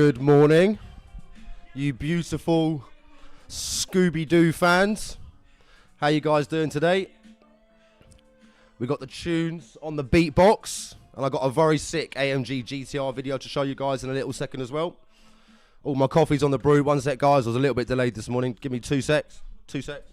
Good morning, you beautiful Scooby-Doo fans. How you guys doing today? We got the tunes on the beatbox, and I got a very sick AMG GTR video to show you guys in a little second as well. All my coffee's on the brew. One sec, guys. I was a little bit delayed this morning. Give me 2 secs. 2 secs.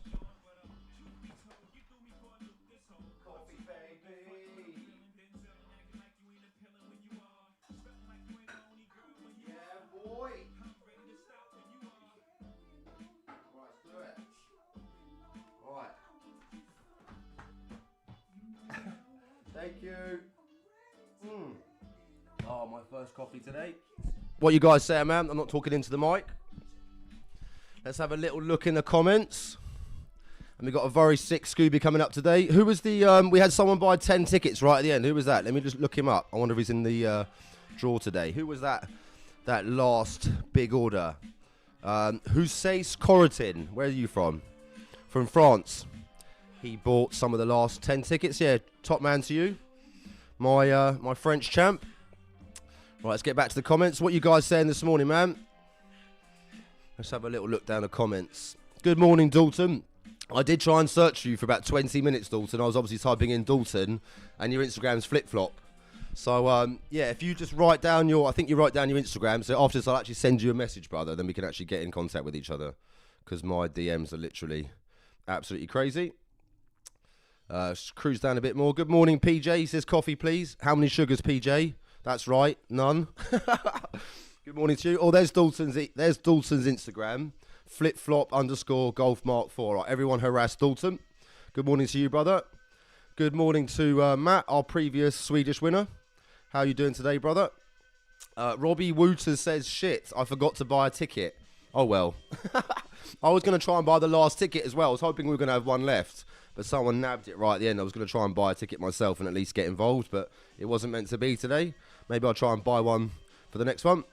Thank you. Oh, my first coffee today. What you guys say, man? I'm not talking into the mic. Let's have a little look in the comments. And we got a very sick Scooby coming up today. Who was the, we had someone buy 10 tickets right at the end. Who was that? Let me just look him up. I wonder if he's in the draw today. Who was that last big order? Hussais Corotin. Where are you from? From France. He bought some of the last 10 tickets. Yeah, top man to you. My French champ. Right, let's get back to the comments. What you guys saying this morning, man? Let's have a little look down the comments. Good morning, Dalton. I did try and search for you for about 20 minutes, Dalton. I was obviously typing in Dalton, and your Instagram's flip-flop. So, yeah, if you just write down I think you write down your Instagram, so after this I'll actually send you a message, brother, then we can actually get in contact with each other, because my DMs are literally absolutely crazy. Cruise down a bit more. Good morning, PJ. He says, coffee, please. How many sugars, PJ? That's right, none. Good morning to you. Oh, there's Dalton's Instagram. Flipflop_golf_Mark 4. Right, everyone harass Dalton. Good morning to you, brother. Good morning to Matt, our previous Swedish winner. How you doing today, brother? Robbie Wooters says, shit, I forgot to buy a ticket. Oh, well. I was going to try and buy the last ticket as well. I was hoping we were going to have one left, but someone nabbed it right at the end. I was going to try and buy a ticket myself and at least get involved, but it wasn't meant to be today. Maybe I'll try and buy one for the next one.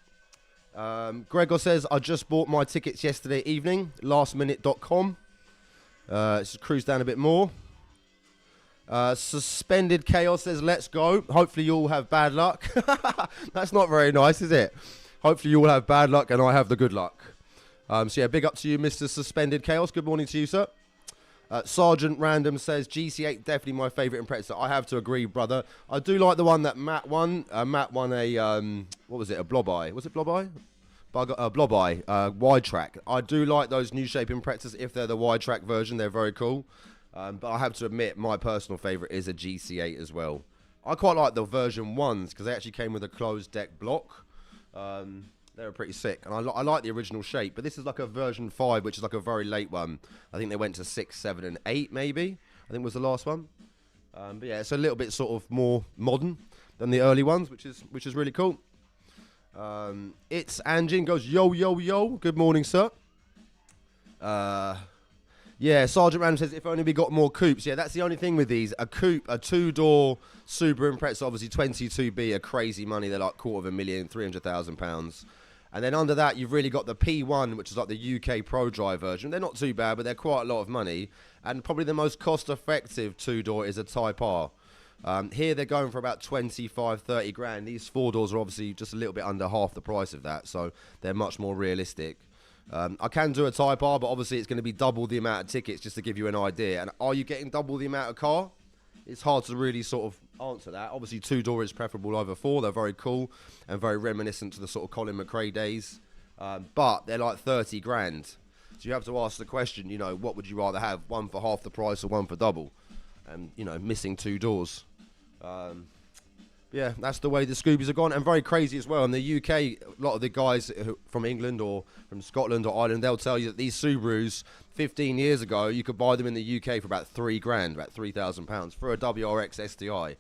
Gregor says, I just bought my tickets yesterday evening, lastminute.com. Let's cruise down a bit more. Suspended Chaos says, let's go. Hopefully you all have bad luck. That's not very nice, is it? Hopefully you all have bad luck and I have the good luck. So yeah, big up to you, Mr. Suspended Chaos. Good morning to you, sir. Sergeant Random says, GC8 definitely my favourite Impreza. I have to agree, brother. I do like the one that Matt won. Matt won a, what was it, a Blob Eye. Was it Blob Eye? Blob Eye, wide track. I do like those new shape Imprezas if they're the wide track version. They're very cool. But I have to admit, my personal favourite is a GC8 as well. I quite like the version 1s because they actually came with a closed deck block. They were pretty sick, and I like the original shape, but this is like a version 5, which is like a very late one. I think they went to 6, 7, and 8, maybe. I think was the last one. But yeah, it's a little bit sort of more modern than the early ones, which is really cool. It's Angie goes, yo, yo, yo. Good morning, sir. Yeah, Sergeant Random says, if only we got more coupes. Yeah, that's the only thing with these. A coupe, a two-door Subaru Impreza, obviously 22B, are crazy money. They're like £250,000, £300,000. And then under that, you've really got the P1, which is like the UK Pro Drive version. They're not too bad, but they're quite a lot of money. And probably the most cost-effective two-door is a Type R. Here they're going for about 25, 30 grand. These four doors are obviously just a little bit under half the price of that, so they're much more realistic. I can do a Type R, but obviously it's going to be double the amount of tickets, just to give you an idea. And are you getting double the amount of car? It's hard to really sort of answer that. Obviously, two-door is preferable over four. They're very cool and very reminiscent to the sort of Colin McRae days. But they're like 30 grand. So you have to ask the question, you know, what would you rather have? One for half the price or one for double? And, you know, missing two doors. Yeah, that's the way the Scoobies have gone, and very crazy as well. In the UK, a lot of the guys from England or from Scotland or Ireland, they'll tell you that these Subarus, 15 years ago, you could buy them in the UK for about 3 grand, about £3,000 for a WRX STI.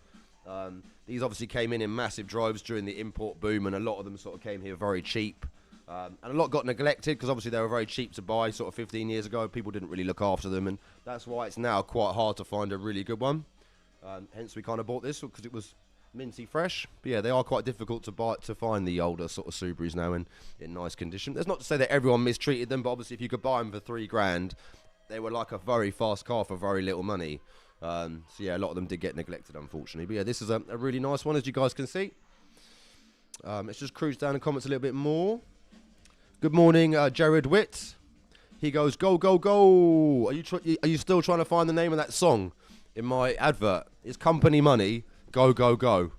These obviously came in massive droves during the import boom, and a lot of them sort of came here very cheap. And a lot got neglected because obviously they were very cheap to buy sort of 15 years ago. People didn't really look after them, and that's why it's now quite hard to find a really good one. Hence we kind of bought this because it was minty fresh. But yeah, they are quite difficult to find the older sort of Subarus now in nice condition. That's not to say that everyone mistreated them, but obviously if you could buy them for 3 grand, they were like a very fast car for very little money. So yeah, a lot of them did get neglected, unfortunately. But yeah, this is a really nice one, as you guys can see. Let's just cruise down the comments a little bit more. Good morning, Jared Witt. He goes, go, go, go. Are you still trying to find the name of that song in my advert? It's Company Money, go, go, go.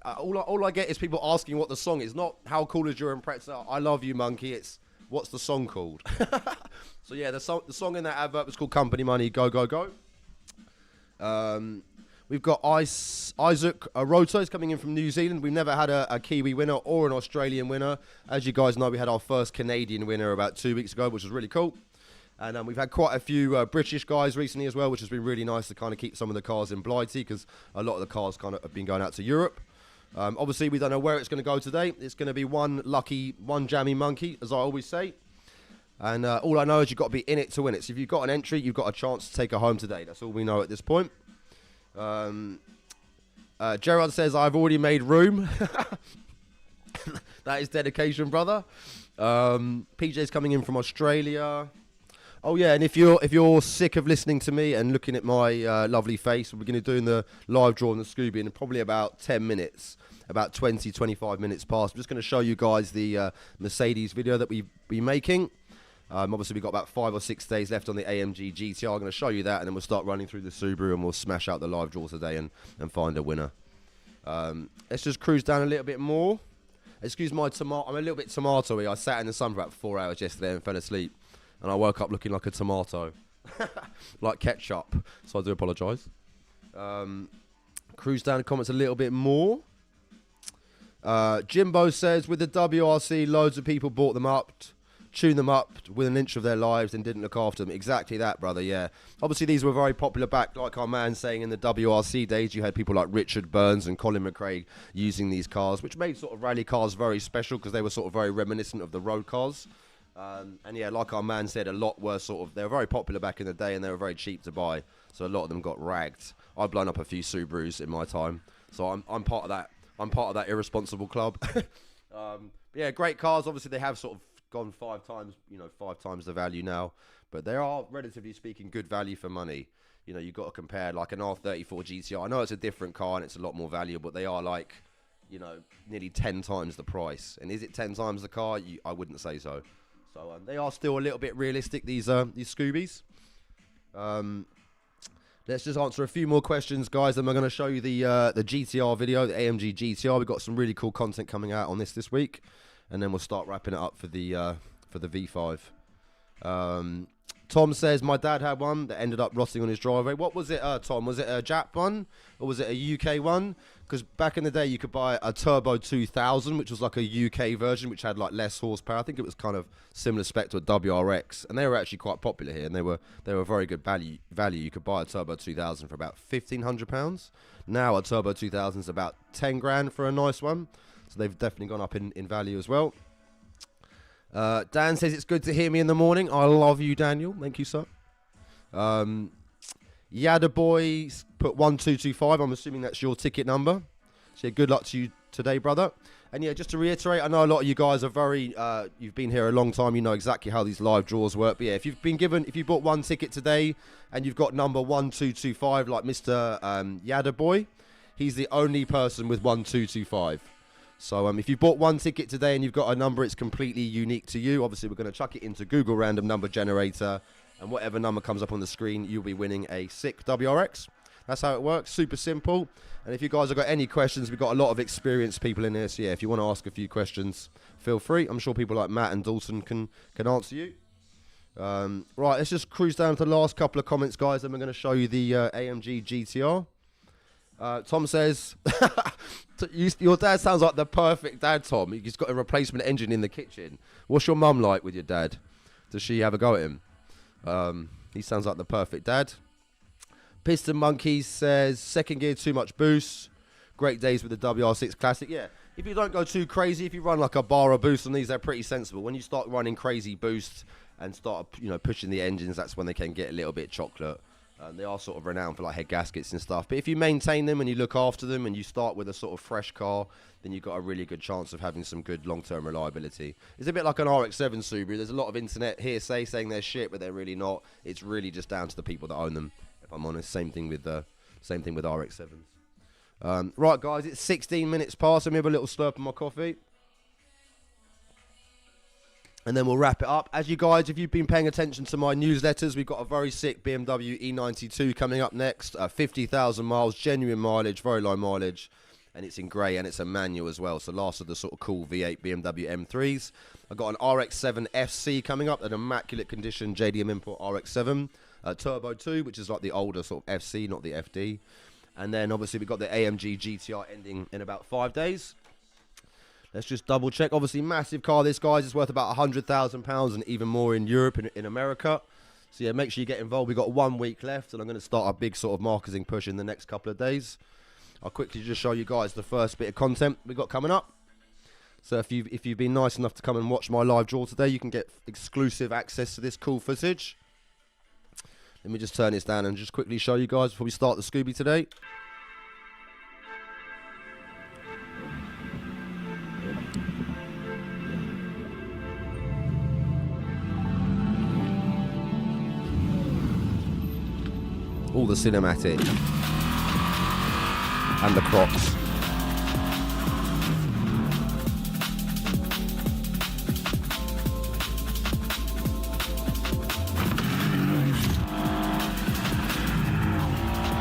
All I get is people asking what the song is. Not how cool is your Impreza, I love you, monkey. It's what's the song called? So yeah, the song in that advert was called Company Money, go, go, go. We've got Isaac Roto is coming in from New Zealand. We've never had a Kiwi winner or an Australian winner. As you guys know, we had our first Canadian winner about 2 weeks ago, which was really cool. And we've had quite a few British guys recently as well, which has been really nice to kind of keep some of the cars in Blighty, because a lot of the cars kind of have been going out to Europe. Obviously, we don't know where it's going to go today. It's going to be one jammy monkey, as I always say. And all I know is you've got to be in it to win it. So if you've got an entry, you've got a chance to take her home today. That's all we know at this point. Gerard says, I've already made room. That is dedication, brother. PJ's coming in from Australia. Oh yeah, and if you're sick of listening to me and looking at my lovely face, we're going to be doing the live draw on the Scooby in probably about 10 minutes, about 20, 25 minutes past. I'm just going to show you guys the Mercedes video that we've been making. Obviously, we've got about 5 or 6 days left on the AMG GTR. I'm going to show you that, and then we'll start running through the Subaru, and we'll smash out the live draw today and find a winner. Let's just cruise down a little bit more. Excuse my tomato. I'm a little bit tomatoey. I sat in the sun for about 4 hours yesterday and fell asleep, and I woke up looking like a tomato, like ketchup. So I do apologise. Cruise down the comments a little bit more. Jimbo says, with the WRC, loads of people bought them up, tuned them up within an inch of their lives and didn't look after them. Exactly that, brother, yeah. Obviously, these were very popular back, like our man saying, in the WRC days. You had people like Richard Burns and Colin McRae using these cars, which made sort of rally cars very special because they were sort of very reminiscent of the road cars. And yeah, like our man said, a lot were they were very popular back in the day, and they were very cheap to buy. So a lot of them got ragged. I've blown up a few Subarus in my time, so I'm part of that. I'm part of that irresponsible club. Yeah, great cars. Obviously, they have sort of gone 5 times the value now, but they are, relatively speaking, good value for money. You know, you've got to compare like an R34 GTR. I know it's a different car and it's a lot more valuable, but they are like, you know, nearly 10 times the price. And is it 10 times the car? I wouldn't say so. So they are still a little bit realistic, these Scoobies. Let's just answer a few more questions, guys, and we're going to show you the GTR video, the AMG GTR. We've got some really cool content coming out on this week, and then we'll start wrapping it up for the V5. Tom says, my dad had one that ended up rotting on his driveway. What was it, Tom? Was it a Jap one or was it a UK one? Because back in the day, you could buy a Turbo 2000, which was like a UK version, which had like less horsepower. I think it was kind of similar spec to a WRX, and they were actually quite popular here, and they were very good value. You could buy a Turbo 2000 for about £1,500. Now a Turbo 2000 is about 10 grand for a nice one, so they've definitely gone up in value as well. Dan says, it's good to hear me in the morning. I love you, Daniel. Thank you, sir. Yada Boy put 1225. I'm assuming that's your ticket number. So yeah, good luck to you today, brother. And yeah, just to reiterate, I know a lot of you guys are very, you've been here a long time. You know exactly how these live draws work. But yeah, if you bought one ticket today and you've got number 1225, like Mr. Yada Boy, he's the only person with 1225. So if you bought one ticket today and you've got a number, it's completely unique to you. Obviously, we're going to chuck it into Google Random Number Generator, and whatever number comes up on the screen, you'll be winning a sick WRX. That's how it works. Super simple. And if you guys have got any questions, we've got a lot of experienced people in here. So yeah, if you want to ask a few questions, feel free. I'm sure people like Matt and Dalton can answer you. Right, let's just cruise down to the last couple of comments, guys, and we're going to show you the AMG GTR. Tom says, your dad sounds like the perfect dad, Tom. He's got a replacement engine in the kitchen. What's your mum like with your dad? Does she have a go at him? He sounds like the perfect dad. Piston Monkey says, second gear, too much boost. Great days with the WR6 Classic. Yeah, if you don't go too crazy, if you run like a bar of boost on these, they're pretty sensible. When you start running crazy boost and start, pushing the engines, that's when they can get a little bit chocolate. They are sort of renowned for like head gaskets and stuff. But if you maintain them and you look after them and you start with a sort of fresh car, then you've got a really good chance of having some good long-term reliability. It's a bit like an RX-7 Subaru. There's a lot of internet hearsay saying they're shit, but they're really not. It's really just down to the people that own them, if I'm honest. Same thing with RX-7s. Right, guys, it's 16 minutes past. Let me have a little slurp of my coffee. and then we'll wrap it up. As you guys, if you've been paying attention to my newsletters, we've got a very sick BMW E92 coming up next. 50,000 miles, genuine mileage, very low mileage. And it's in grey, and it's a manual as well. So last of the sort of cool V8 BMW M3s. I've got an RX-7 FC coming up, an immaculate condition JDM Import RX-7. Turbo 2, which is like the older sort of FC, not the FD. And then obviously we've got the AMG GTR ending in about 5 days. Let's just double check. Obviously, massive car. This, guys, is worth about £100,000 and even more in Europe and in America. So, yeah, make sure you get involved. We've got 1 week left, and I'm going to start a big sort of marketing push in the next couple of days. I'll quickly just show you guys the first bit of content we've got coming up. So, if you've been nice enough to come and watch my live draw today, you can get exclusive access to this cool footage. Let me just turn this down and just quickly show you guys before we start the Scooby today. All the cinematic and the Crocs.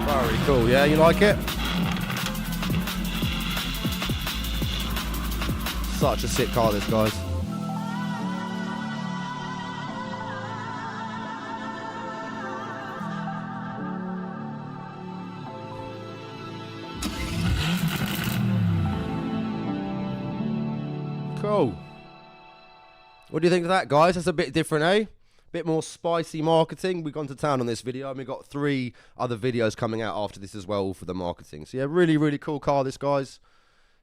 Very cool, yeah? You like it? Such a sick car, this, guys. Cool. What do you think of that, guys? That's a bit different, eh? Bit more spicy marketing. We've gone to town on this video, and we've got 3 other videos coming out after this as well for the marketing. So yeah, really, really cool car, this, guys.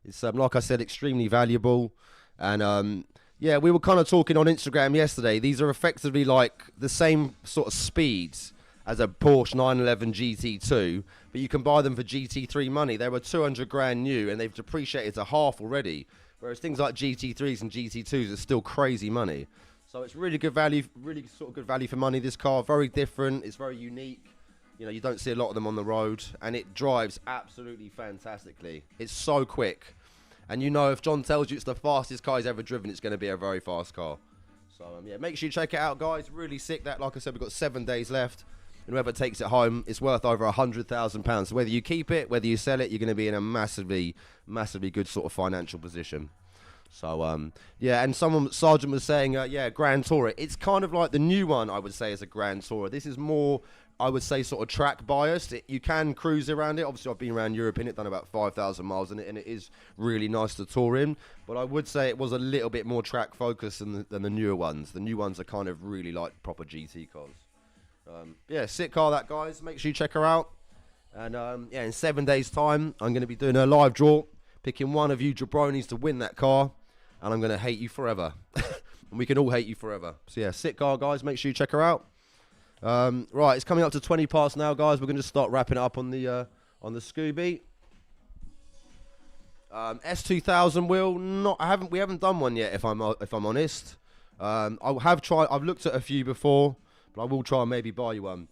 It's like I said, extremely valuable. And yeah, we were kind of talking on Instagram yesterday. These are effectively like the same sort of speeds as a Porsche 911 GT2, but you can buy them for GT3 money. They were 200 grand new, and they've depreciated to half already. Whereas things like GT3s and GT2s are still crazy money. So it's really good value, really sort of good value for money, this car. Very different, it's very unique. You know, you don't see a lot of them on the road, and it drives absolutely fantastically. It's so quick. And you know, if John tells you it's the fastest car he's ever driven, it's going to be a very fast car. So yeah, make sure you check it out, guys. Really sick. That, like I said, we've got 7 days left. And whoever takes it home, it's worth over £100,000. So whether you keep it, whether you sell it, you're going to be in a massively, massively good sort of financial position. So, yeah, and Sergeant was saying, yeah, Grand Tourer. It's kind of like the new one, I would say, is a Grand Tourer. This is more, I would say, sort of track biased. You can cruise around it. Obviously, I've been around Europe in it, done about 5,000 miles in it, and it is really nice to tour in. But I would say it was a little bit more track focused than the newer ones. The new ones are kind of really like proper GT cars. Yeah, sick car, that, guys. Make sure you check her out. And yeah, in 7 days' time, I'm going to be doing a live draw, picking one of you jabronis to win that car. And I'm going to hate you forever. And we can all hate you forever. So yeah, sick car, guys. Make sure you check her out. Right, it's coming up to 20 past now, guys. We're going to start wrapping it up on the Scooby. S2000 wheel. We haven't done one yet. If I'm honest, I have tried. I've looked at a few before, but I will try and maybe buy you one.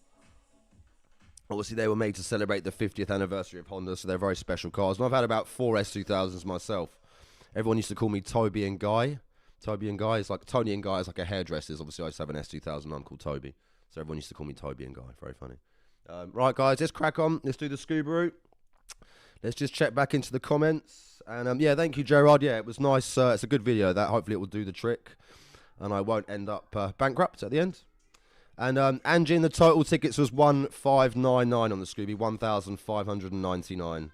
Obviously, they were made to celebrate the 50th anniversary of Honda, so they're very special cars. And I've had about 4 S2000s myself. Everyone used to call me Toby and Guy. Toby and Guy is like, Tony and Guy is like a hairdresser's. Obviously, I used to have an S2000. I'm called Toby. So everyone used to call me Toby and Guy. Very funny. Right, guys, let's crack on. Let's do the Subaru. Let's just check back into the comments. And yeah, thank you, Gerard. Yeah, it was nice. It's a good video. That hopefully it will do the trick. And I won't end up bankrupt at the end. And Angie, in the total tickets was 1,599 on the Scooby. 1,599.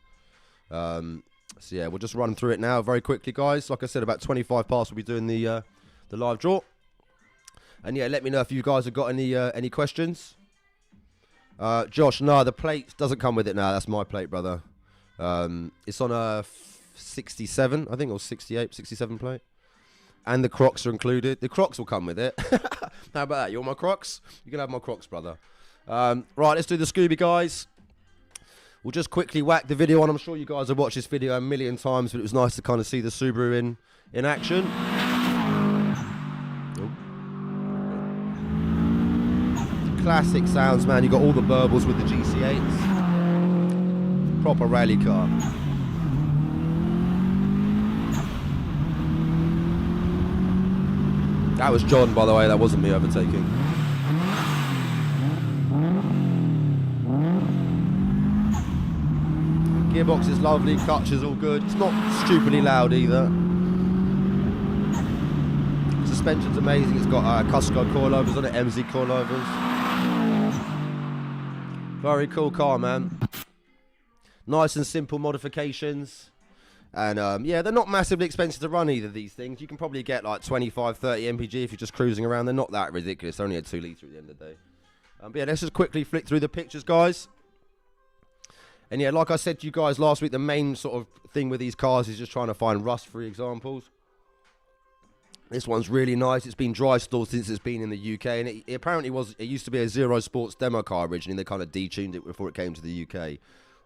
So yeah, we'll just run through it now very quickly, guys. Like I said, about 25 past, we'll be doing the live draw. And yeah, let me know if you guys have got any questions. Josh, no, the plate doesn't come with it now. That's my plate, brother. It's on a 67, I think, or 68, 67 plate. And the Crocs are included. The Crocs will come with it. How about that? You want my Crocs? You can have my Crocs, brother. Right, let's do the Scooby, guys. We'll just quickly whack the video on. I'm sure you guys have watched this video a million times, but it was nice to kind of see the Subaru in action. Oh. Classic sounds, man. You got all the burbles with the GC8s. Proper rally car. That was John, by the way. That wasn't me overtaking. Gearbox is lovely. Clutch is all good. It's not stupidly loud either. Suspension's amazing. It's got Cusco coilovers on it, MZ coilovers. Very cool car, man. Nice and simple modifications. And yeah, they're not massively expensive to run either, these things. You can probably get like 25, 30 MPG if you're just cruising around. They're not that ridiculous. They're only a 2 litre at the end of the day. But yeah, let's just quickly flick through the pictures, guys. And yeah, like I said to you guys last week, the main sort of thing with these cars is just trying to find rust-free examples. This one's really nice. It's been dry stored since it's been in the UK, and it apparently it used to be a Zero Sports demo car originally. They kind of detuned it before it came to the UK.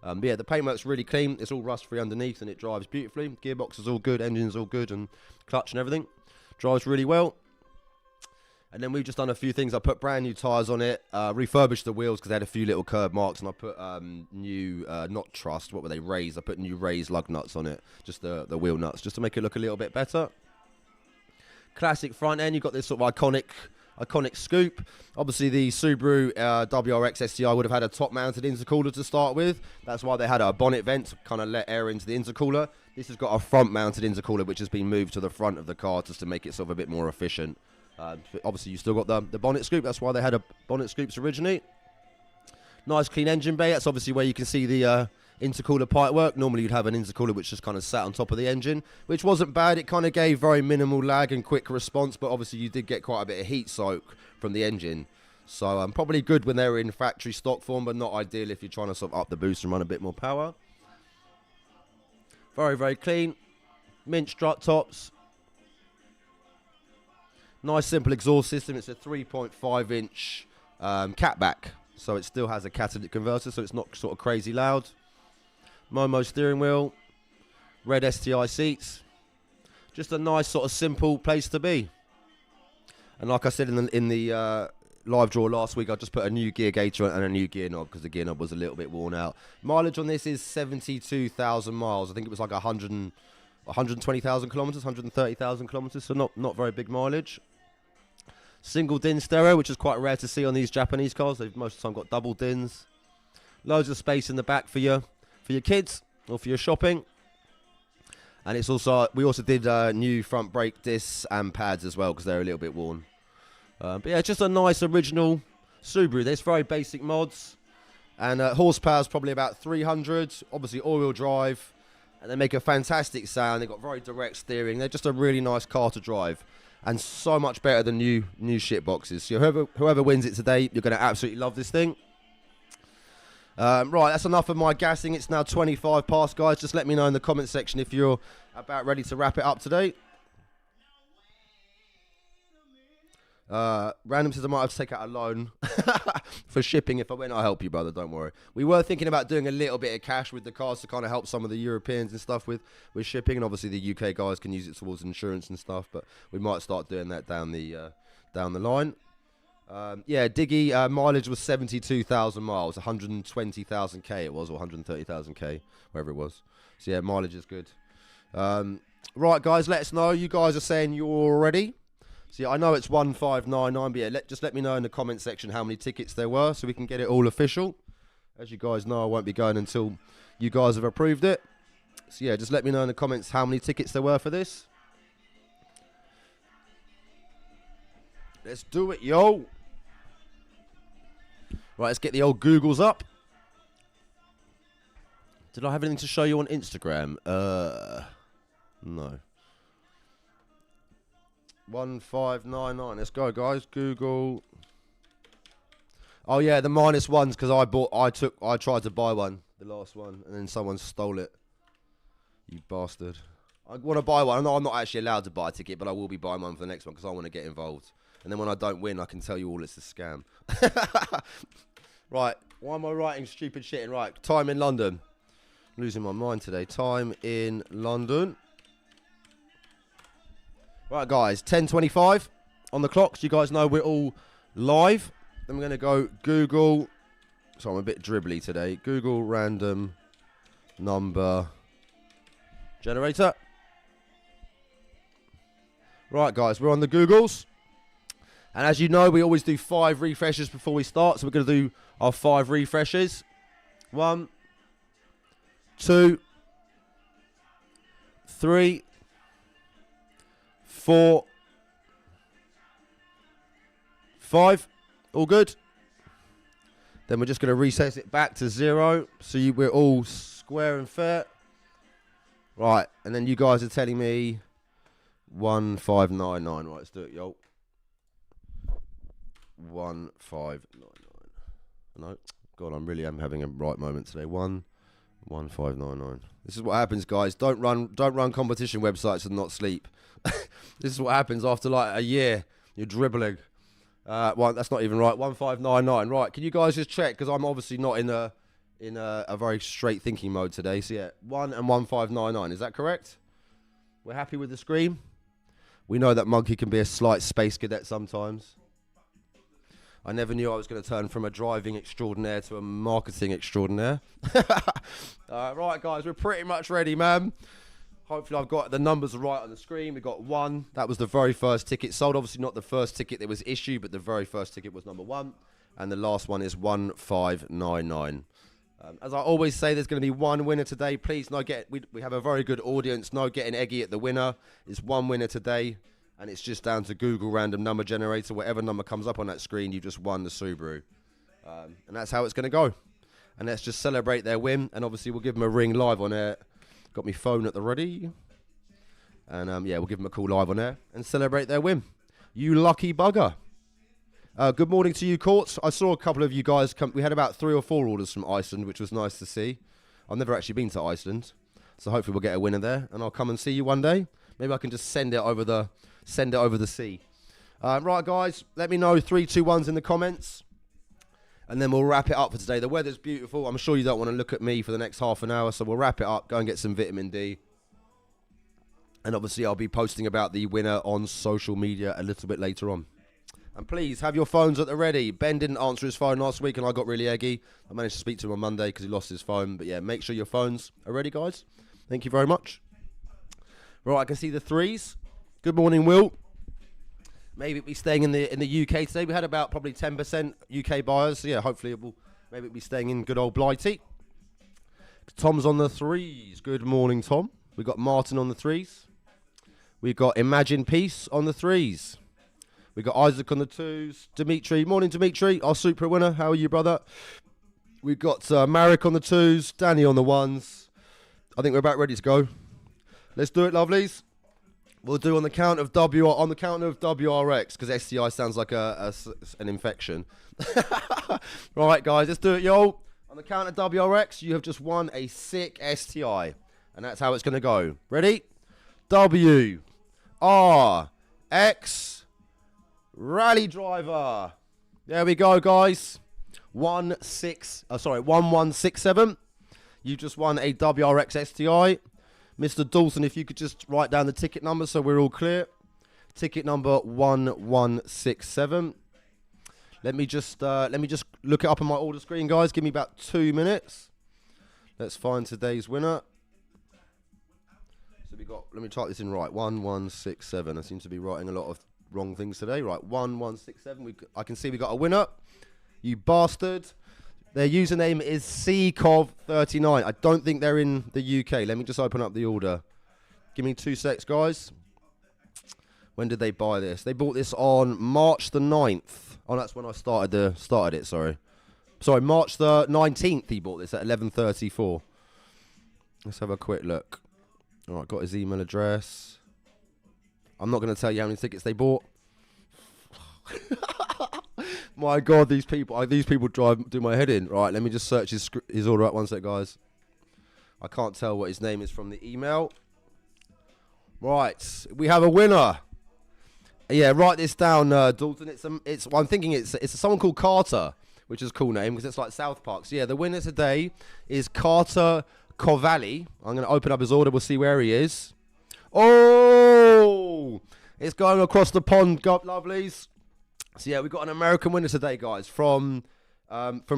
But yeah, the paintwork's really clean. It's all rust-free underneath, and it drives beautifully. Gearbox is all good, engine's all good, and clutch and everything. Drives really well. And then we've just done a few things. I put brand new tyres on it, refurbished the wheels because they had a few little curb marks, and I put new, not trussed, what were they, raised. I put new raised lug nuts on it, just the wheel nuts, just to make it look a little bit better. Classic front end. You've got this sort of iconic scoop. Obviously, the Subaru WRX STI would have had a top-mounted intercooler to start with. That's why they had a bonnet vent to kind of let air into the intercooler. This has got a front-mounted intercooler, which has been moved to the front of the car just to make it sort of a bit more efficient. Obviously, you still got the bonnet scoop. That's why they had a bonnet scoops originally. Nice, clean engine bay. That's obviously where you can see the intercooler pipework. Normally, you'd have an intercooler which just kind of sat on top of the engine, which wasn't bad. It kind of gave very minimal lag and quick response, but obviously, you did get quite a bit of heat soak from the engine. So, probably good when they were in factory stock form, but not ideal if you're trying to sort of up the boost and run a bit more power. Very, very clean. Mint strut tops. Nice simple exhaust system. It's a 3.5 inch catback, so it still has a catalytic converter, so it's not sort of crazy loud. Momo steering wheel, red STI seats. Just a nice sort of simple place to be. And like I said in the live draw last week, I just put a new gear gauge on and a new gear knob because the gear knob was a little bit worn out. Mileage on this is 72,000 miles. I think it was like 120,000 kilometers, 130,000 kilometers, so not very big mileage. Single DIN stereo, which is quite rare to see on these Japanese cars. They've most of the time got double DINs. Loads of space in the back for your kids or for your shopping. And it's also, we also did new front brake discs and pads as well because they're a little bit worn. But yeah, just a nice original Subaru. There's very basic mods, and horsepower is probably about 300. Obviously all-wheel drive, and they make a fantastic sound. They've got very direct steering. They're just a really nice car to drive, and so much better than new shit boxes. So whoever wins it today, you're going to absolutely love this thing. Right, that's enough of my gassing. It's now 25 past, guys. Just let me know in the comment section if you're about ready to wrap it up today. Random says I might have to take out a loan for shipping. If I win, I'll help you, brother. Don't worry. We were thinking about doing a little bit of cash with the cars to kind of help some of the Europeans and stuff with shipping. And obviously the UK guys can use it towards insurance and stuff. But we might start doing that down the line. Yeah, Diggy, mileage was 72,000 miles, 120,000 K it was, or 130,000 K, wherever it was. So yeah, mileage is good. Right, guys, let us know. You guys are saying you're all ready. So yeah, I know it's 1599, but yeah, just let me know in the comment section how many tickets there were so we can get it all official. As you guys know, I won't be going until you guys have approved it. So yeah, just let me know in the comments how many tickets there were for this. Let's do it, yo. Right, let's get the old Googles up. Did I have anything to show you on Instagram? No. 1599. Let's go, guys. Google. Oh yeah, the -1s because I tried to buy one, the last one, and then someone stole it. You bastard. I want to buy one. I'm not actually allowed to buy a ticket, but I will be buying one for the next one because I want to get involved. And then when I don't win, I can tell you all it's a scam. Right, why am I writing stupid shit? Right, time in London. I'm losing my mind today. Time in London. Right, guys, 10:25 on the clock. So you guys know we're all live. Then we're going to go Google. So I'm a bit dribbly today. Google random number generator. Right, guys, we're on the Googles. And as you know, we always do 5 refreshes before we start. So we're going to do our 5 refreshes. 1, 2, 3, 4, 5. All good. Then we're just going to reset it back to 0. So we're all square and fair. Right. And then you guys are telling me 1599. Right, let's do it, yo. 1599. No. God, I'm really having a right moment today. 1599. This is what happens, guys. Don't run competition websites and not sleep. This is what happens after like a year. You're dribbling. Well, that's not even right. 1599. Right. Can you guys just check? Because I'm obviously not in a very straight thinking mode today. So yeah, 1 and 1599. Is that correct? We're happy with the screen. We know that Monkey can be a slight space cadet sometimes. I never knew I was going to turn from a driving extraordinaire to a marketing extraordinaire. Right, guys, we're pretty much ready, man. Hopefully I've got the numbers right on the screen. We got 1. That was the very first ticket sold. Obviously not the first ticket that was issued, but the very first ticket was number 1. And the last one is 1599. As I always say, there's going to be 1 winner today. Please, we have a very good audience. No getting eggy at the winner. It's 1 winner today. And it's just down to Google random number generator. Whatever number comes up on that screen, you just won the Subaru. And that's how it's going to go. And let's just celebrate their win. And obviously, we'll give them a ring live on air. Got my phone at the ready. And yeah, we'll give them a call live on air and celebrate their win. You lucky bugger. Good morning to you, Courts. I saw a couple of you guys come. We had about 3 or 4 orders from Iceland, which was nice to see. I've never actually been to Iceland. So hopefully we'll get a winner there. And I'll come and see you one day. Maybe I can just send it over the sea. Right, guys, let me know 3, 2, 1s in the comments, and then we'll wrap it up for today. The weather's beautiful. I'm sure you don't want to look at me for the next half an hour, so we'll wrap it up, go and get some vitamin D, and obviously I'll be posting about the winner on social media a little bit later on. And please have your phones at the ready. Ben didn't answer his phone last week and I got really eggy. I managed to speak to him on Monday because he lost his phone. But yeah, make sure your phones are ready, guys. Thank you very much. Right, I can see the 3s. Good morning, Will. Maybe it'll be staying in the UK today. We had about probably 10% UK buyers. So yeah, hopefully maybe it'll be staying in good old Blighty. Tom's on the 3s. Good morning, Tom. We've got Martin on the 3s. We've got Imagine Peace on the 3s. We've got Isaac on the 2s. Dimitri. Morning, Dimitri. Our Super winner. How are you, brother? We've got Marek on the 2s. Danny on the 1s. I think we're about ready to go. Let's do it, lovelies. We'll do on the count of WRX, because STI sounds like an infection. Right, guys, let's do it, yo. On the count of WRX, you have just won a sick STI. And that's how it's going to go. Ready? WRX Rally Driver. There we go, guys. 1167. You just won a WRX STI. Mr. Dawson, if you could just write down the ticket number so we're all clear. Ticket number 1167. Let me just look it up on my order screen, guys. Give me about 2 minutes. Let's find today's winner. So let me type this in right. 1167. I seem to be writing a lot of wrong things today. Right, 1167. I can see we got a winner. You bastard. Their username is CCOV39. I don't think they're in the UK. Let me just open up the order. Give me 2 secs, guys. When did they buy this? They bought this on March the 9th. Oh, that's when I started it, sorry. Sorry, March the 19th he bought this at 11:34. Let's have a quick look. All right, got his email address. I'm not going to tell you how many tickets they bought. My God, these people do my head in. Right, let me just search his order up. One sec, guys. I can't tell what his name is from the email. Right, we have a winner. Yeah, write this down, Dalton. I'm thinking it's someone called Carter, which is a cool name because it's like South Park. So yeah, the winner today is Carter Kovali. I'm going to open up his order. We'll see where he is. Oh, it's going across the pond, lovelies. So yeah, we've got an American winner today, guys, from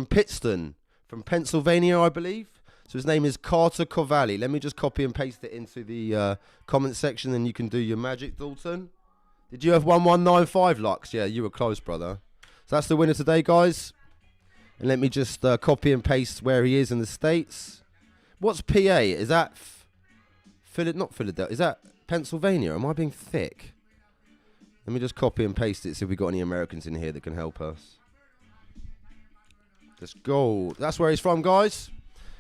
Pittston, from Pennsylvania, I believe. So his name is Carter Kovali. Let me just copy and paste it into the comment section, and you can do your magic, Dalton. Did you have 1195 Lux? Yeah, you were close, brother. So that's the winner today, guys. And let me just copy and paste where he is in the States. What's PA? Is that not Philadelphia? Is that Pennsylvania? Am I being thick? Let me just copy and paste it, see if we got any Americans in here that can help us. Let's go. That's where he's from, guys.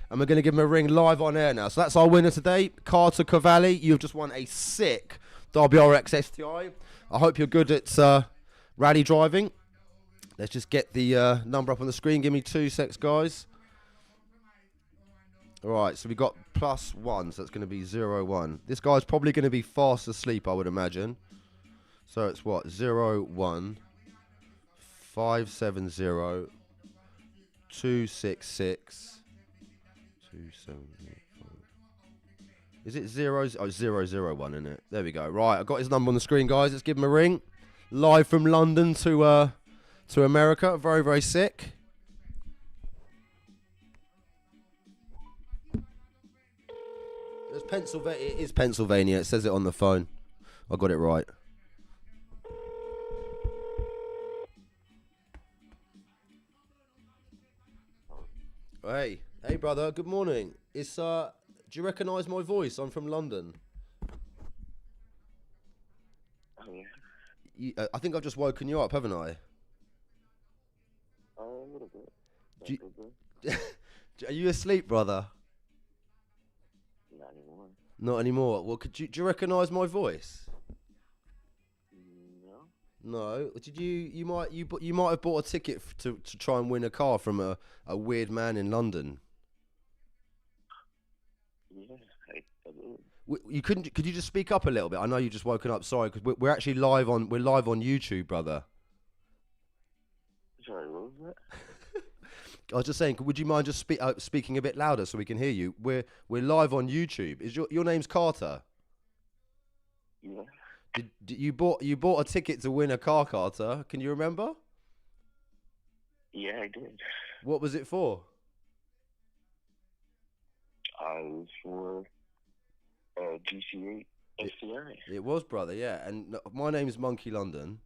And we're going to give him a ring live on air now. So that's our winner today, Carter Cavalli. You've just won a sick WRX STI. I hope you're good at rally driving. Let's just get the number up on the screen. Give me 2 secs, guys. All right, so we got +1, so it's going to be 01. This guy's probably going to be fast asleep, I would imagine. So it's what? 01 570 266 2785. Is it 0? Oh, 001 in it. There we go. Right, I got his number on the screen, guys. Let's give him a ring. Live from London to America. Very, very sick. It's Pennsylvania. It is Pennsylvania. It says it on the phone. I got it right. Hey, brother. Good morning. It's do you recognise my voice? I'm from London. Oh yeah. I think I've just woken you up, haven't I? A little bit. Are you asleep, brother? Not anymore. Not anymore. Well, do you recognise my voice? No. No. Did you might have bought a ticket to try and win a car from a weird man in London. Yeah, I did. You couldn't? Could you just speak up a little bit? I know you just woken up. Sorry, because we're actually live on YouTube, brother. Sorry, what was that? I was just saying, would you mind just speaking a bit louder so we can hear you? We're live on YouTube. Is your name's Carter? Yeah. Did you bought a ticket to win a car, Carter? Can you remember? Yeah, I did. What was it for? I was for GC8 STI. It was, brother. Yeah, and my name is Monkey London,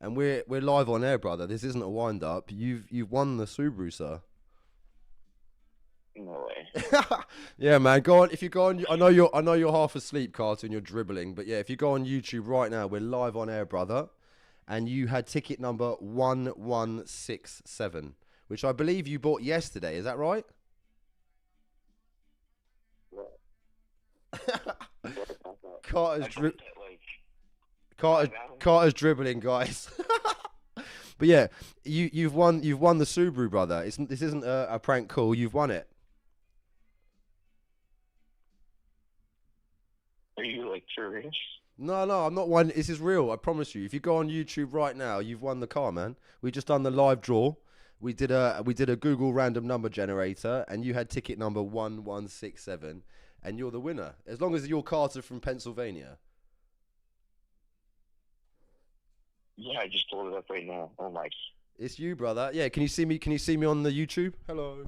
and we're live on air, brother. This isn't a wind up. You've won the Subaru, sir. No way. Yeah, man. Go on. If you go on, I know you're half asleep, Carter, and you're dribbling. But yeah, if you go on YouTube right now, we're live on air, brother. And you had ticket number 1167, which I believe you bought yesterday. Is that right? Carter's dribbling, guys. But yeah, you've won the Subaru, brother. This isn't a prank call. You've won it. Are you like serious? No, I'm not one. This is real. I promise you. If you go on YouTube right now, you've won the car, man. We just done the live draw. We did a Google random number generator, and you had ticket number 1167, and you're the winner. As long as you're Carter from Pennsylvania. Yeah, I just pulled it up right now. Oh my. It's you, brother. Yeah. Can you see me? Can you see me on the YouTube? Hello.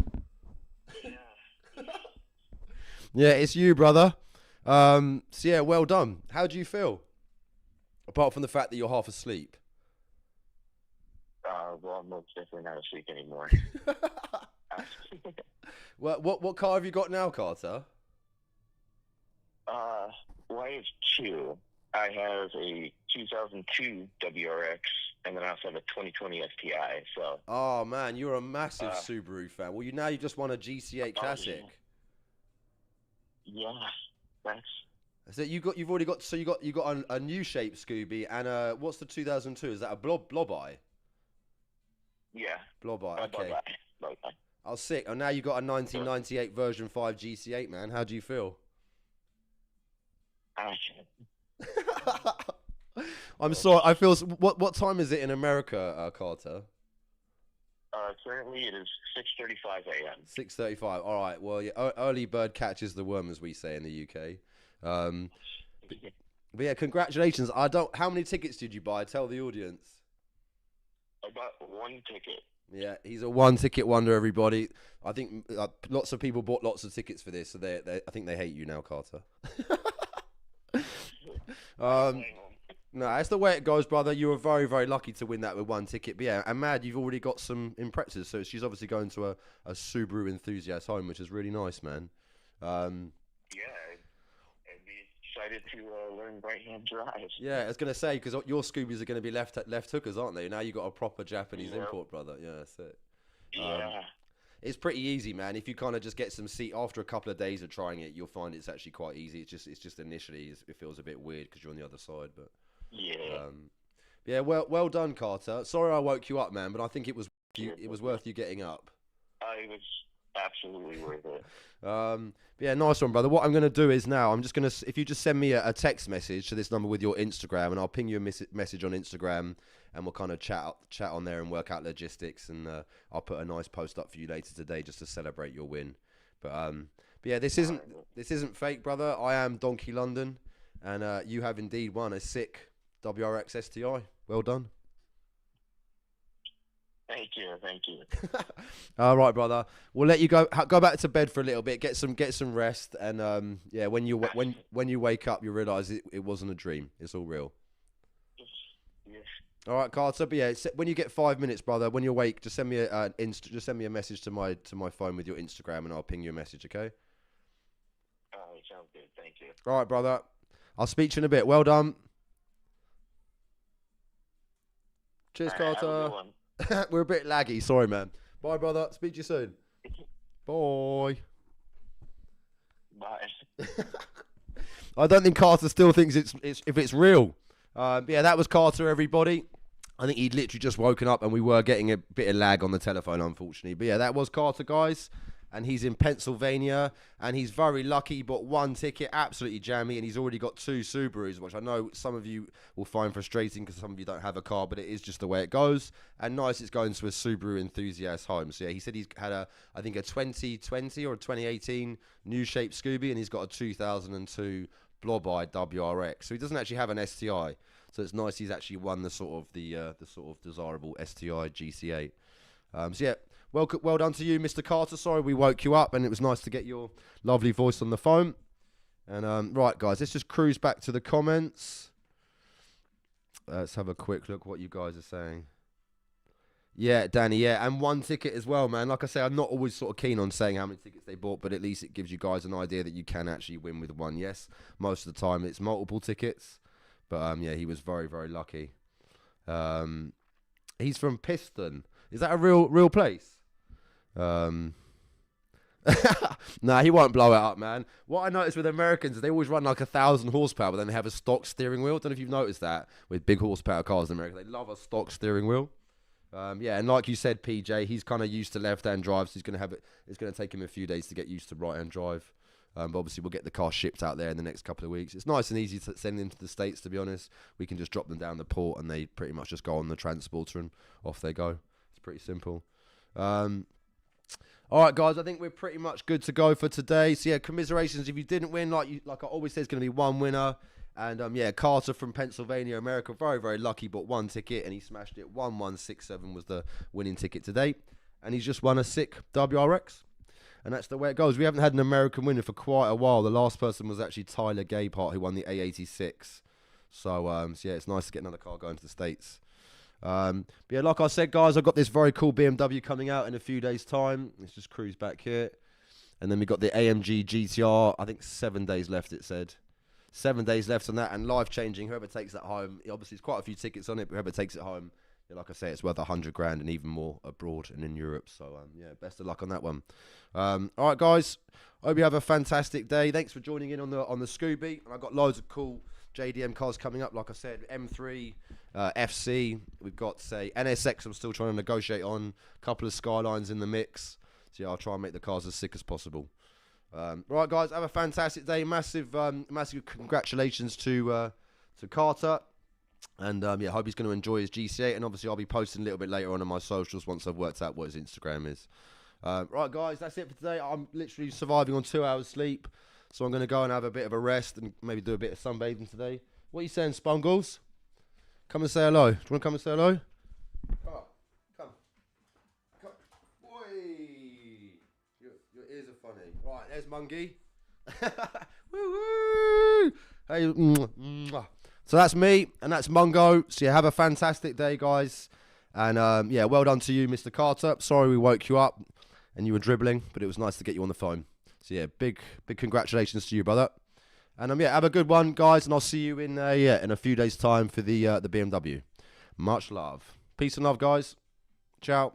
Yeah. Yeah, it's you, brother. So yeah, well done. How do you feel? Apart from the fact that you're half asleep. Well, I'm most definitely not asleep anymore. Well, what car have you got now, Carter? Well, I have two. I have a 2002 WRX, and then I also have a 2020 STI. So. Oh man, you're a massive Subaru fan. Well, you just won a GC8 Classic. Yeah, that's. So you've already got. So you got a new shape Scooby and what's the 2002? Is that a blob eye? Yeah. Blob eye. Okay. Blob eye. I was sick. And now you got a 1998 version 5 GC8, man. How do you feel? I'm sorry. I feel. What time is it in America, Carter? Currently it is 6:35 a.m. 6:35. All right. Well, yeah, early bird catches the worm, as we say in the UK. But yeah, congratulations. How many tickets did you buy? Tell the audience. I bought one ticket. Yeah, he's a one-ticket wonder, everybody. I think lots of people bought lots of tickets for this, so I think they hate you now, Carter. No, that's the way it goes, brother. You were very, very lucky to win that with one ticket. But yeah, and Mad, you've already got some Imprezas, so she's obviously going to a Subaru enthusiast home, which is really nice, man. Yeah, I'd be excited to learn right-hand drive. Yeah, I was gonna say because your Scoobies are gonna be left hookers, aren't they? Now you got a proper Japanese import, brother. Yeah, that's it. Yeah. It's pretty easy, man. If you kind of just get some seat after a couple of days of trying it, you'll find it's actually quite easy. It's just initially it feels a bit weird because you're on the other side, but Yeah. yeah. Well done, Carter. Sorry I woke you up, man, but I think it was worth you getting up. It was absolutely worth it. Yeah, nice one, brother. What I'm gonna do is now I'm just gonna if you just send me a text message to this number with your Instagram, and I'll ping you a message on Instagram, and we'll kind of chat on there and work out logistics, and I'll put a nice post up for you later today just to celebrate your win. But yeah, this isn't fake, brother. I am Donkey London, and you have indeed won a sick WRX STI. Well done. Thank you. All right, brother. We'll let you go back to bed for a little bit, get some rest, and yeah, when you wake up, you realise it wasn't a dream. It's all real. Yes. All right, Carter. But yeah, when you get 5 minutes, brother, when you're awake, just send me a message to my phone with your Instagram, and I'll ping you a message. Okay. All right, sounds good. Thank you. All right, brother. I'll speak to you in a bit. Well done. Cheers, Carter. Have a good one. We're a bit laggy. Sorry, man. Bye, brother. Speak to you soon. Bye. Bye. I don't think Carter still thinks it's real. Yeah, that was Carter, everybody. I think he'd literally just woken up and we were getting a bit of lag on the telephone, unfortunately. But yeah, that was Carter, guys. And he's in Pennsylvania, and he's very lucky. He bought one ticket, absolutely jammy, and he's already got 2 Subarus, which I know some of you will find frustrating because some of you don't have a car, but it is just the way it goes. And nice, it's going to a Subaru enthusiast home. So yeah, he said he's had I think a 2020 or a 2018 new shape Scooby, and he's got a 2002 Blob-eyed WRX. So he doesn't actually have an STI. So it's nice he's actually won the sort of desirable STI GC8. So yeah. Well done to you, Mr. Carter. Sorry we woke you up, and it was nice to get your lovely voice on the phone. And right, guys, let's just cruise back to the comments. Let's have a quick look what you guys are saying. Yeah, Danny, yeah, and one ticket as well, man. Like I say, I'm not always sort of keen on saying how many tickets they bought, but at least it gives you guys an idea that you can actually win with one. Yes, most of the time it's multiple tickets, but yeah, he was very, very lucky. He's from Piston. Is that a real place? Nah, he won't blow it up, man. What I noticed with Americans is they always run like 1,000 horsepower, but then they have a stock steering wheel. Don't know if you've noticed that with big horsepower cars in America. They love a stock steering wheel. Yeah, and like you said, PJ, he's kind of used to left-hand drive, so he's gonna have it. It's gonna take him a few days to get used to right-hand drive. But obviously, we'll get the car shipped out there in the next couple of weeks. It's nice and easy to send them to the States, to be honest. We can just drop them down the port, and they pretty much just go on the transporter, and off they go. It's pretty simple. All right, guys, I think we're pretty much good to go for today. So, yeah, commiserations. If you didn't win, like I always say, it's going to be one winner. And, yeah, Carter from Pennsylvania, America, very, very lucky, bought one ticket, and he smashed it. 1167 was the winning ticket today. And he's just won a sick WRX. And that's the way it goes. We haven't had an American winner for quite a while. The last person was actually Tyler Gaypart, who won the A86. So, yeah, it's nice to get another car going to the States. But yeah, like I said, guys, I've got this very cool BMW coming out in a few days' time. Let's just cruise back here. And then we got the AMG GTR. I think 7 days left, it said. 7 days left on that, and life-changing. Whoever takes that home, obviously, there's quite a few tickets on it, but whoever takes it home, yeah, like I say, it's worth 100 grand and even more abroad and in Europe. So, yeah, best of luck on that one. All right, guys, hope you have a fantastic day. Thanks for joining in on the Scooby. And I've got loads of cool JDM cars coming up, like I said, M3, FC. We've got, say, NSX I'm still trying to negotiate on. A couple of Skylines in the mix. So, yeah, I'll try and make the cars as sick as possible. Right, guys, have a fantastic day. Massive congratulations to Carter. And, yeah, I hope he's going to enjoy his GC8. And, obviously, I'll be posting a little bit later on my socials once I've worked out what his Instagram is. Right, guys, that's it for today. I'm literally surviving on 2 hours sleep. So I'm going to go and have a bit of a rest and maybe do a bit of sunbathing today. What are you saying, Spungles? Come and say hello. Do you want to come and say hello? Come. Boy! Your ears are funny. Right, there's Monkey. Woo-woo! Hey, So that's me, and that's Mungo. So yeah, have a fantastic day, guys. And yeah, well done to you, Mr. Carter. Sorry we woke you up and you were dribbling, but it was nice to get you on the phone. So yeah, big congratulations to you, brother. And yeah, have a good one, guys, and I'll see you in a few days' time for the BMW. Much love. Peace and love, guys. Ciao.